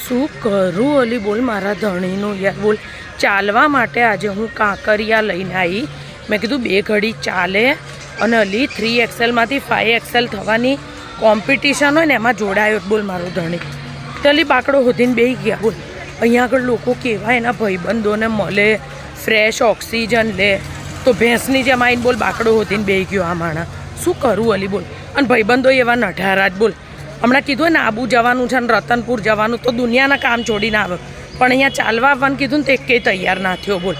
શું કરું અલી બોલ મારા ધણીનું યાર બોલ ચાલવા માટે આજે હું કાંકરિયા લઈને આવી મેં કીધું બે ઘડી ચાલે અને અલી 3XLમાંથી 5XL થવાની કોમ્પિટિશન હોય ને એમાં જોડાયો બોલ મારો ધણી તો અલી બાકડો હોધીને બેસી ગયા બોલ અહીંયા આગળ લોકો કેવા એના ભાઈબંધોને મળે ફ્રેશ ઓક્સિજન લે તો ભેંસની જેમ આવીને બોલ બાકડો હોધીને બેસી ગયો આ માણા શું કરું અલી બોલ અને ભાઈબંધો એવા નઠારા જ બોલ હમણાં કીધું ને આબુ જવાનું છે ને રતનપુર જવાનું તો દુનિયાના કામ છોડીને આવે પણ અહીંયા ચાલવા આવવાનું કીધું ને તો એકેય તૈયાર ના થયો બોલ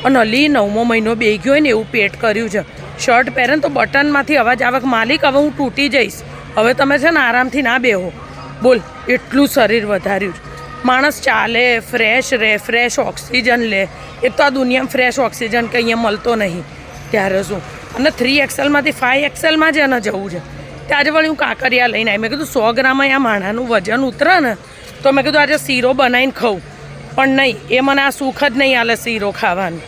અને અલી 9મો મહિનો બેસી ગયો હોય ને એવું પેટ કર્યું છે શર્ટ પહેરે ને તો બટનમાંથી અવાજ આવે કે માલિક હવે હું તૂટી જઈશ હવે તમે છે ને આરામથી ના બેહો બોલ એટલું શરીર વધાર્યું છે માણસ ચાલે ફ્રેશ રહે ફ્રેશ ઓક્સિજન લે એક તો આ દુનિયામાં ફ્રેશ ઓક્સિજન કંઈ અહીંયા મળતો નહીં ત્યારે શું અને 3XLમાંથી 5XLમાં જ એને જવું છે ત્યારે વળી હું કાંકરિયા લઈને આવી મેં કીધું 100 ગ્રામ આ માણાનું વજન ઉતરે ને તો મેં કીધું આજે શીરો બનાવીને ખાઉં પણ નહીં એ મને આ સુખ જ નહીં આલે શીરો ખાવાનું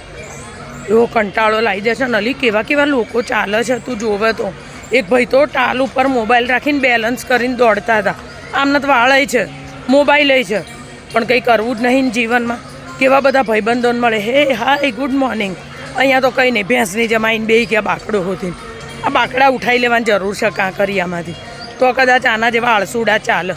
એવો કંટાળો લાવી દે છે ને અલી કેવા કેવા લોકો ચાલે છે તું જોવે તો એક ભાઈ તો ટાલ ઉપર મોબાઈલ રાખીને બેલેન્સ કરીને દોડતા હતા આમને તો વાળય છે મોબાઈલ છે પણ કંઈ કરવું જ નહીં જીવનમાં કેવા બધા ભાઈબંધોને મળે હે હાય ગુડ મોર્નિંગ અહીંયા તો કંઈ નહીં ભેંસની જમાઈને બે ગયા બાકડો હોતી આ બાકડા ઉઠાવી લેવાની જરૂર છે કાંકરિયામાંથી તો કદાચ આના જેવા આળસુડા ચાલે